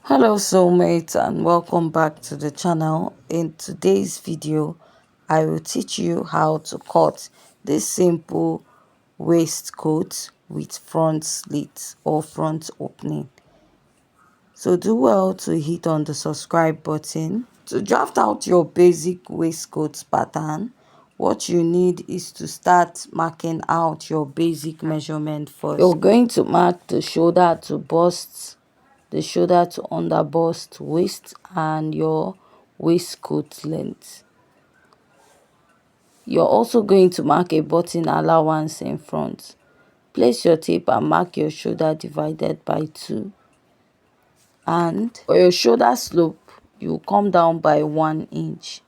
Hello soulmates, and welcome back to the channel. In today's video I will teach you how to cut this simple waistcoat with front slit or front opening. So do well to hit on the subscribe button. To draft out your basic waistcoat pattern, what you need is to start marking out your basic measurement first. You're going to mark the shoulder to bust, the shoulder to under bust, waist, and your waistcoat length. You're also going to mark a button allowance in front. Place your tape and mark your shoulder divided by 2. And for your shoulder slope, you come down by 1 inch.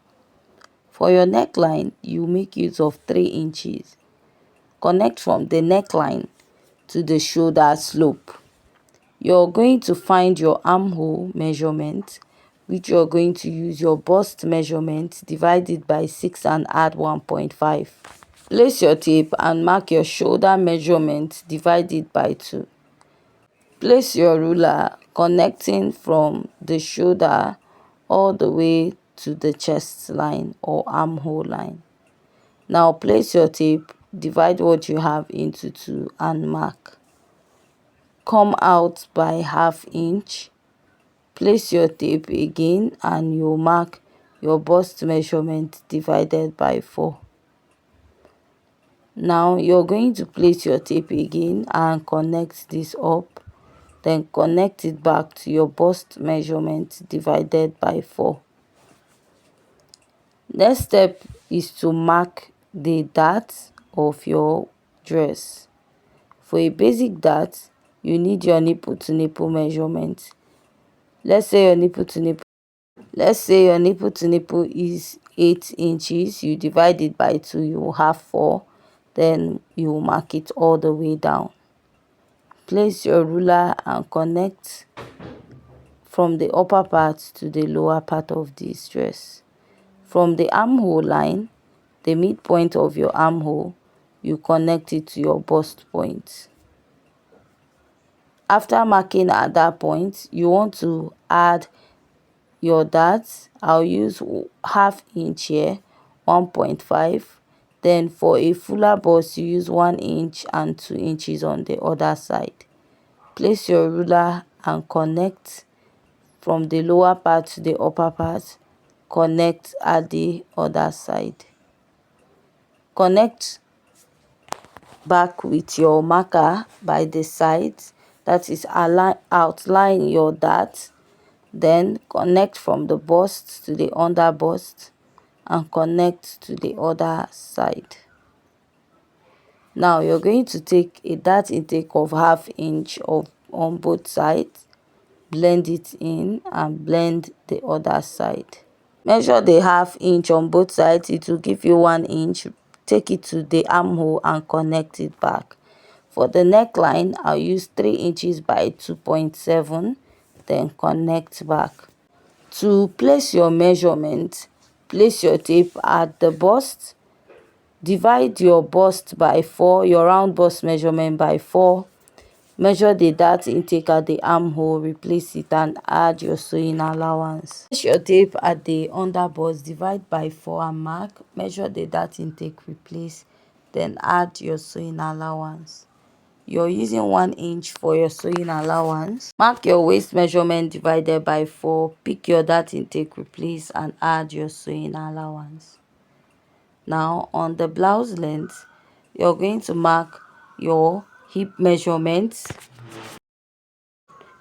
For your neckline, you make use of 3 inches. Connect from the neckline to the shoulder slope. You're going to find your armhole measurement, which you're going to use your bust measurement divided by 6 and add 1.5. Place your tape and mark your shoulder measurement divided by 2. Place your ruler connecting from the shoulder all the way to the chest line or armhole line. Now place your tape, divide what you have into 2 and mark. Come out by ½ inch. Place your tape again and you mark your bust measurement divided by 4. Now you're going to place your tape again and connect this up. Then connect it back to your bust measurement divided by 4. Next step is to mark the dart of your dress. For a basic dart, you need your nipple to nipple measurement. Let's say your nipple to nipple is 8 inches. You divide it by 2, you will have 4. Then you will mark it all the way down. Place your ruler and connect from the upper part to the lower part of this dress. From the armhole line, the midpoint of your armhole, you connect it to your bust point. After marking at that point, you want to add your darts. I'll use ½ inch here, 1.5. Then for a fuller bust, you use 1 inch and 2 inches on the other side. Place your ruler and connect from the lower part to the upper part. Connect at the other side. Connect back with your marker by the sides, that is outline your dart. Then connect from the bust to the under bust and connect to the other side. Now you're going to take a dart intake of ½ inch on both sides, blend it in and blend the other side. Measure the ½ inch on both sides, it will give you 1 inch. Take it to the armhole and connect it back. For the neckline, I'll use 3 inches by 2.7, then connect back. To place your measurement, place your tape at the bust. Divide your bust by 4, your round bust measurement by 4. Measure the dart intake at the armhole, replace it and add your sewing allowance. Place your tape at the under bust, divide by 4 and mark. Measure the dart intake, replace, then add your sewing allowance. You're using 1 inch for your sewing allowance. Mark your waist measurement divided by 4. Pick your dart intake, replace and add your sewing allowance. Now on the blouse length, you're going to mark your hip measurements.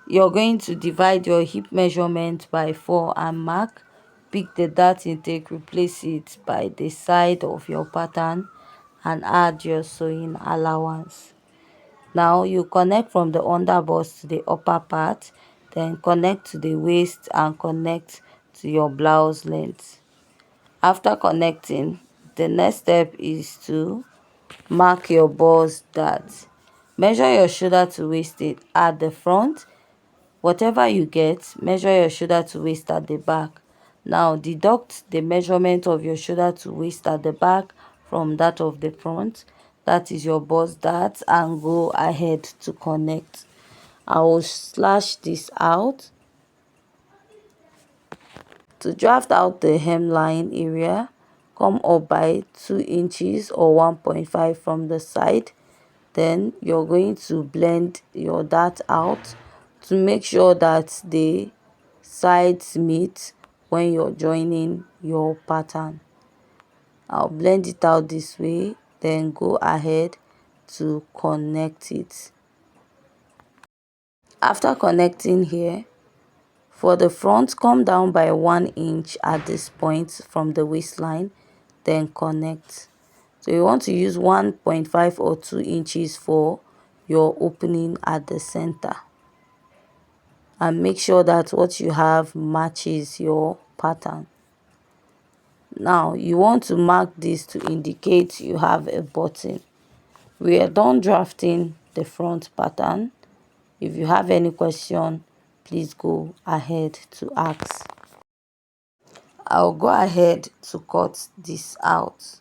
You're going to divide your hip measurement by 4 and mark. Pick the dart intake, replace it by the side of your pattern and add your sewing allowance. Now you connect from the under bust to the upper part, then connect to the waist and connect to your blouse length. After connecting, the next step is to mark your bust dart. Measure your shoulder to waist it at the front. Whatever you get, measure your shoulder to waist at the back. Now deduct the measurement of your shoulder to waist at the back from that of the front. That is your bust dart, and go ahead to connect. I will slash this out To draft out the hemline area, come up by 2 inches or 1.5 from the side. Then you're going to blend your dart out to make sure that the sides meet when you're joining your pattern. I'll blend it out this way, then go ahead to connect it. After connecting here, for the front, come down by 1 inch at this point from the waistline, then connect. So you want to use 1.5 or 2 inches for your opening at the center. And make sure that what you have matches your pattern. Now you want to mark this to indicate you have a button. We are done drafting the front pattern. If you have any question, please go ahead to ask. I'll go ahead to cut this out.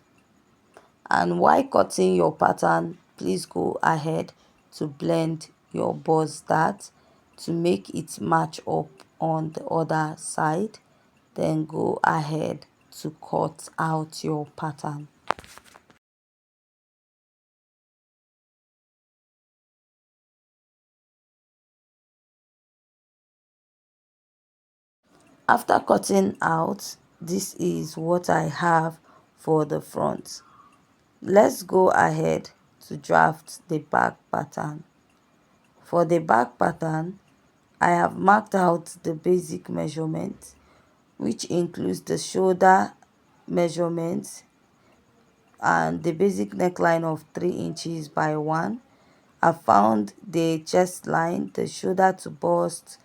And while cutting your pattern, please go ahead to blend your bust dart to make it match up on the other side. Then go ahead to cut out your pattern. After cutting out, this is what I have for the front. Let's go ahead to draft the back pattern. For the back pattern, I have marked out the basic measurement, which includes the shoulder measurement and the basic neckline of 3 inches by 1. I found the chest line, the shoulder to bust,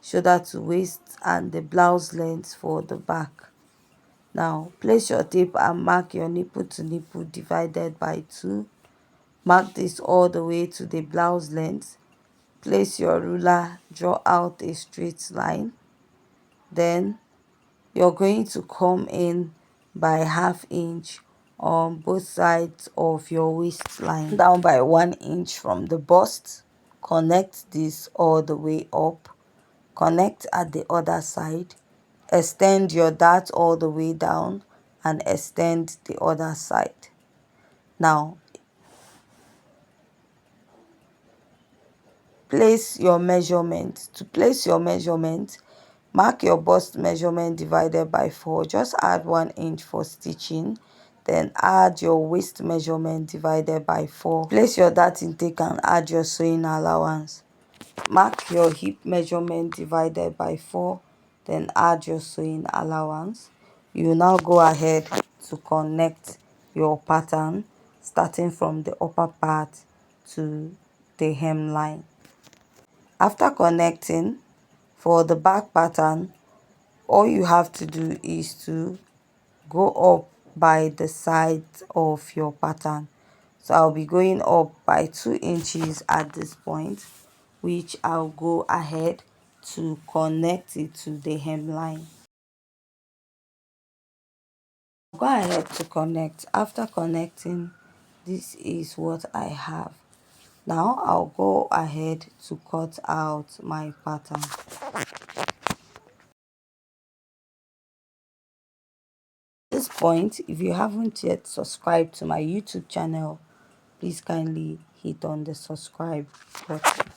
shoulder to waist, and the blouse length for the back. Now place your tape and mark your nipple to nipple divided by 2. Mark this all the way to the blouse length. Place your ruler, draw out a straight line. Then you're going to come in by ½ inch on both sides of your waistline, down by 1 inch from the bust. Connect this all the way up. Connect at the other side. Extend your dart all the way down and extend the other side. Now place your measurement. To place your measurement, mark your bust measurement divided by 4. Just add 1 inch for stitching. Then add your waist measurement divided by 4. Place your dart intake and add your sewing allowance. Mark your hip measurement divided by 4. Then add your sewing allowance. You now go ahead to connect your pattern starting from the upper part to the hemline. After connecting, for the back pattern, all you have to do is to go up by the sides of your pattern. So I'll be going up by 2 inches at this point, which I'll go ahead to connect it to the hemline. Go ahead to connect. After connecting, this is what I have. Now I'll go ahead to cut out my pattern. At this point, if you haven't yet subscribed to my YouTube channel, please kindly hit on the subscribe button.